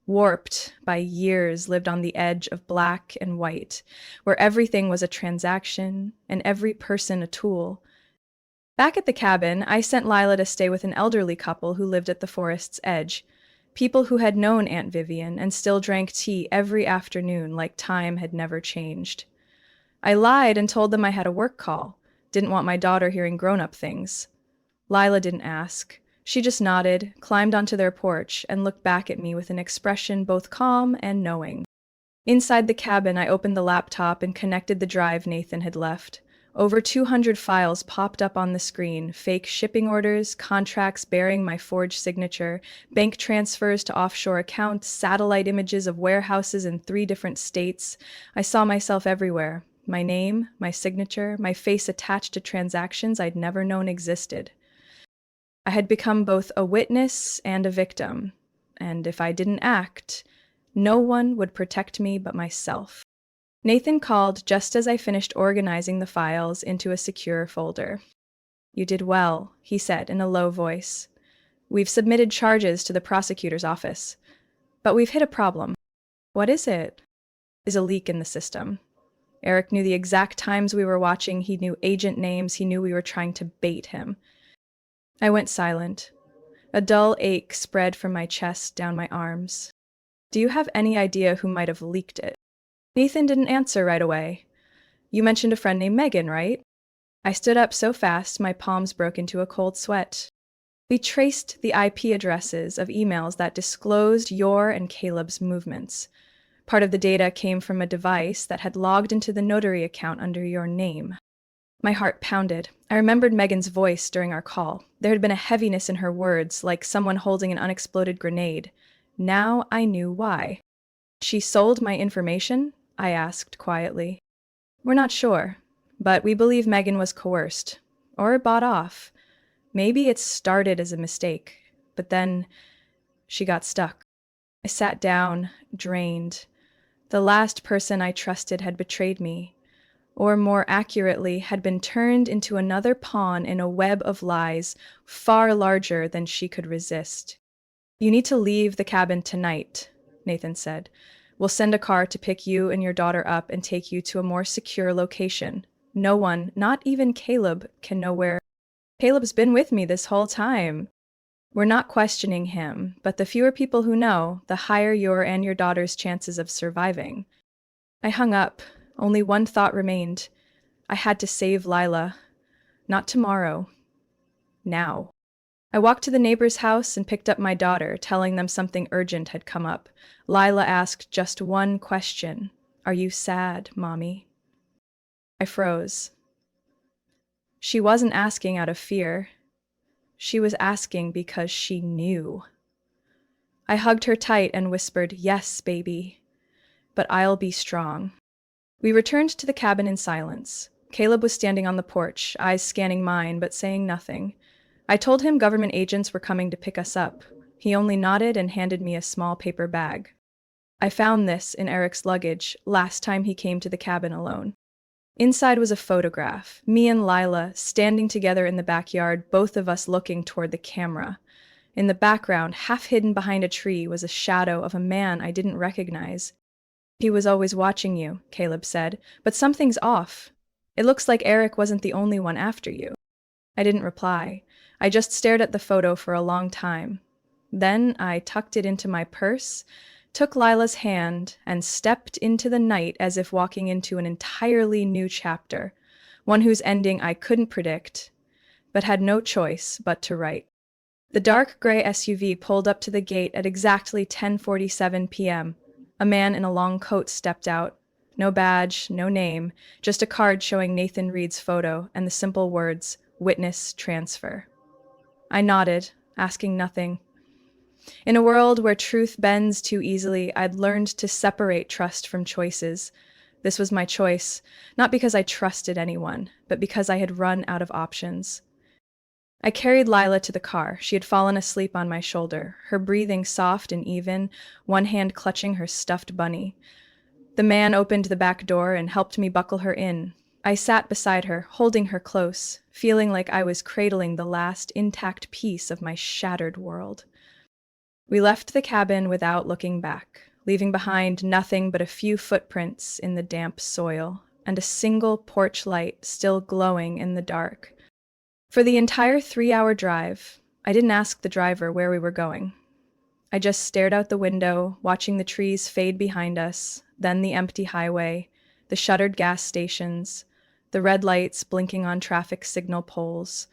warped by years lived on the edge of black and white, where everything was a transaction and every person a tool. Back at the cabin, I sent Lila to stay with an elderly couple who lived at the forest's edge. People who had known Aunt Vivian and still drank tea every afternoon like time had never changed. I lied and told them I had a work call. Didn't want my daughter hearing grown-up things. Lila didn't ask. She just nodded, climbed onto their porch, and looked back at me with an expression both calm and knowing. Inside the cabin, I opened the laptop and connected the drive Nathan had left. Over 200 files popped up on the screen, fake shipping orders, contracts bearing my forged signature, bank transfers to offshore accounts, satellite images of warehouses in 3 different states. I saw myself everywhere. My name, my signature, my face attached to transactions I'd never known existed. I had become both a witness and a victim, and if I didn't act, no one would protect me but myself. Nathan called just as I finished organizing the files into a secure folder. "You did well," he said in a low voice. "We've submitted charges to the prosecutor's office, but we've hit a problem." "What is it?" "Is a leak in the system. Eric knew the exact times we were watching, he knew agent names, he knew we were trying to bait him." I went silent. A dull ache spread from my chest down my arms. "Do you have any idea who might have leaked it?" Nathan didn't answer right away. "You mentioned a friend named Megan, right?" I stood up so fast my palms broke into a cold sweat. "We traced the IP addresses of emails that disclosed your and Caleb's movements. Part of the data came from a device that had logged into the notary account under your name." My heart pounded. I remembered Megan's voice during our call. There had been a heaviness in her words, like someone holding an unexploded grenade. Now I knew why. "She sold my information?" I asked quietly. "We're not sure, but we believe Megan was coerced, or bought off. Maybe it started as a mistake, but then she got stuck." I sat down, drained. The last person I trusted had betrayed me, or more accurately, had been turned into another pawn in a web of lies far larger than she could resist. "You need to leave the cabin tonight," Nathan said. "We'll send a car to pick you and your daughter up and take you to a more secure location. No one, not even Caleb, can know where." "Caleb's been with me this whole time." "We're not questioning him, but the fewer people who know, the higher your and your daughter's chances of surviving." I hung up. Only one thought remained. I had to save Lila. Not tomorrow. Now. I walked to the neighbor's house and picked up my daughter, telling them something urgent had come up. Lila asked just one question. "Are you sad, Mommy?" I froze. She wasn't asking out of fear. She was asking because she knew. I hugged her tight and whispered, "Yes, baby, but I'll be strong." We returned to the cabin in silence. Caleb was standing on the porch, eyes scanning mine, but saying nothing. I told him government agents were coming to pick us up. He only nodded and handed me a small paper bag. "I found this in Eric's luggage last time he came to the cabin alone." Inside was a photograph, me and Lila standing together in the backyard, both of us looking toward the camera. In the background, half hidden behind a tree, was a shadow of a man I didn't recognize. "He was always watching you," Caleb said, "but something's off. It looks like Eric wasn't the only one after you." I didn't reply. I just stared at the photo for a long time. Then I tucked it into my purse, took Lila's hand, and stepped into the night as if walking into an entirely new chapter, one whose ending I couldn't predict, but had no choice but to write. The dark gray SUV pulled up to the gate at exactly 10:47 p.m. A man in a long coat stepped out. No badge, no name, just a card showing Nathan Reed's photo and the simple words, "Witness transfer." I nodded, asking nothing. In a world where truth bends too easily, I'd learned to separate trust from choices. This was my choice, not because I trusted anyone, but because I had run out of options. I carried Lila to the car. She had fallen asleep on my shoulder, her breathing soft and even, one hand clutching her stuffed bunny. The man opened the back door and helped me buckle her in. I sat beside her, holding her close, feeling like I was cradling the last intact piece of my shattered world. We left the cabin without looking back, leaving behind nothing but a few footprints in the damp soil and a single porch light still glowing in the dark. For the entire 3-hour drive, I didn't ask the driver where we were going. I just stared out the window, watching the trees fade behind us, then the empty highway, the shuttered gas stations, the red lights blinking on traffic signal poles.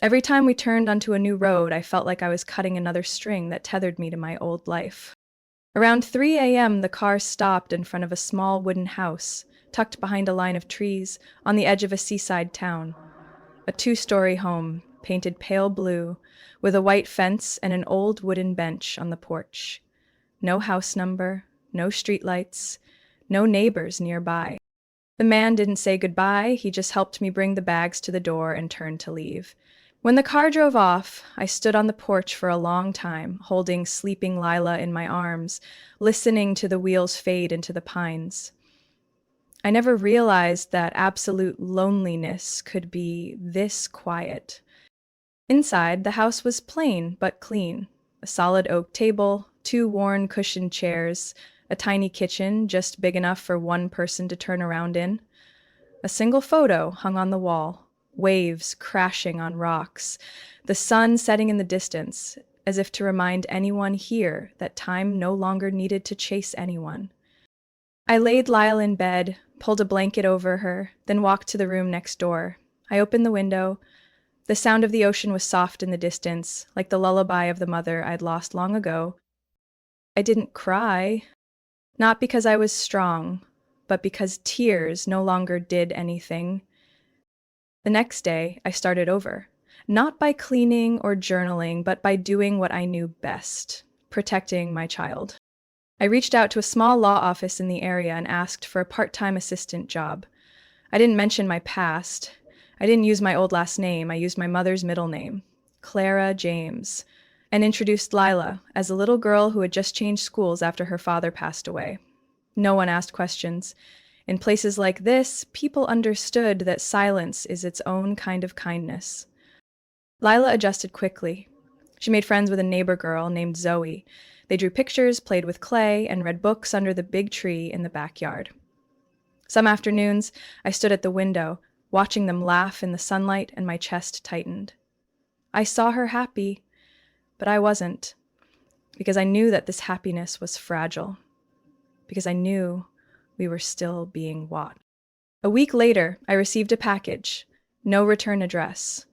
Every time we turned onto a new road, I felt like I was cutting another string that tethered me to my old life. Around 3 a.m., the car stopped in front of a small wooden house, tucked behind a line of trees, on the edge of a seaside town. A 2-story home, painted pale blue, with a white fence and an old wooden bench on the porch. No house number, no streetlights, no neighbors nearby. The man didn't say goodbye, he just helped me bring the bags to the door and turned to leave. When the car drove off, I stood on the porch for a long time, holding sleeping Lila in my arms, listening to the wheels fade into the pines. I never realized that absolute loneliness could be this quiet. Inside, the house was plain but clean. A solid oak table, 2 worn cushioned chairs, a tiny kitchen just big enough for one person to turn around in. A single photo hung on the wall, waves crashing on rocks, the sun setting in the distance, as if to remind anyone here that time no longer needed to chase anyone. I laid Lyle in bed, pulled a blanket over her, then walked to the room next door. I opened the window. The sound of the ocean was soft in the distance, like the lullaby of the mother I'd lost long ago. I didn't cry, not because I was strong, but because tears no longer did anything. The next day, I started over, not by cleaning or journaling, but by doing what I knew best, protecting my child. I reached out to a small law office in the area and asked for a part-time assistant job. I didn't mention my past. I didn't use my old last name. I used my mother's middle name, Clara James, and introduced Lila as a little girl who had just changed schools after her father passed away. No one asked questions. In places like this, people understood that silence is its own kind of kindness. Lila adjusted quickly. She made friends with a neighbor girl named Zoe. They drew pictures, played with clay, and read books under the big tree in the backyard. Some afternoons, I stood at the window, watching them laugh in the sunlight, and my chest tightened. I saw her happy, but I wasn't, because I knew that this happiness was fragile, because I knew we were still being watched. A week later, I received a package, no return address.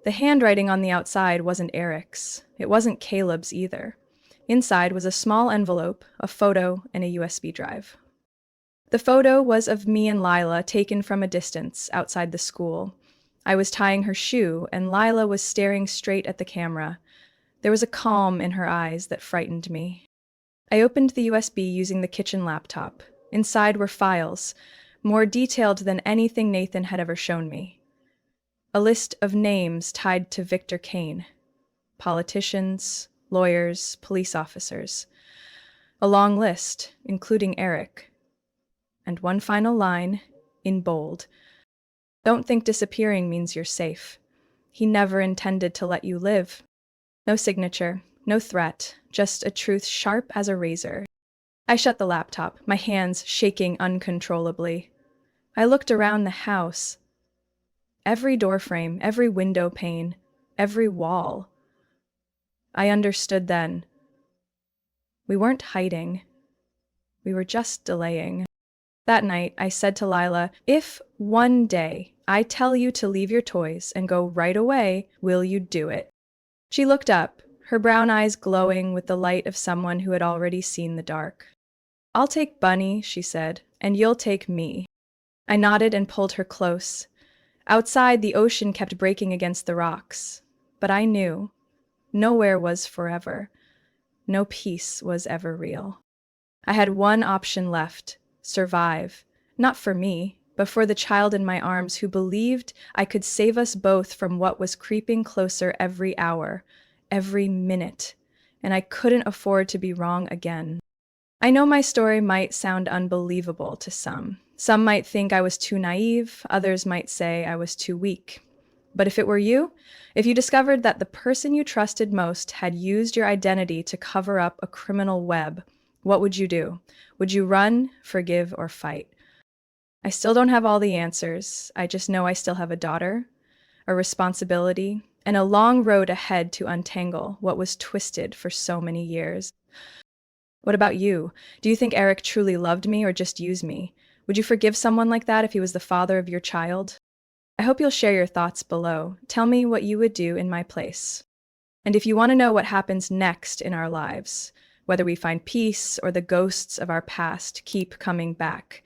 The handwriting on the outside wasn't Eric's. It wasn't Caleb's either. Inside was a small envelope, a photo, and a USB drive. The photo was of me and Lila taken from a distance outside the school. I was tying her shoe, and Lila was staring straight at the camera. There was a calm in her eyes that frightened me. I opened the USB using the kitchen laptop. Inside were files, more detailed than anything Nathan had ever shown me. A list of names tied to Victor Kane. Politicians, lawyers, police officers. A long list, including Eric. And one final line, in bold. Don't think disappearing means you're safe. He never intended to let you live. No signature, no threat, just a truth sharp as a razor. I shut the laptop, my hands shaking uncontrollably. I looked around the house. Every doorframe, every window pane, every wall. I understood then. We weren't hiding. We were just delaying. That night, I said to Lila, if one day I tell you to leave your toys and go right away, will you do it? She looked up, her brown eyes glowing with the light of someone who had already seen the dark. I'll take Bunny, she said, and you'll take me. I nodded and pulled her close. Outside, the ocean kept breaking against the rocks. But I knew. Nowhere was forever. No peace was ever real. I had one option left. Survive. Not for me, but for the child in my arms who believed I could save us both from what was creeping closer every hour, every minute, and I couldn't afford to be wrong again. I know my story might sound unbelievable to some. Some might think I was too naive, others might say I was too weak. But if it were you, if you discovered that the person you trusted most had used your identity to cover up a criminal web, what would you do? Would you run, forgive, or fight? I still don't have all the answers. I just know I still have a daughter a responsibility, and a long road ahead to untangle what was twisted for so many years. What about you? Do you think Eric truly loved me or just used me? Would you forgive someone like that if he was the father of your child? I hope you'll share your thoughts below. Tell me what you would do in my place. And if you want to know what happens next in our lives, whether we find peace or the ghosts of our past keep coming back,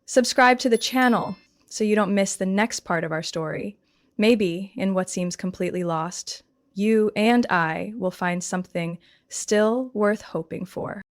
subscribe to the channel so you don't miss the next part of our story. Maybe, in what seems completely lost, you and I will find something still worth hoping for.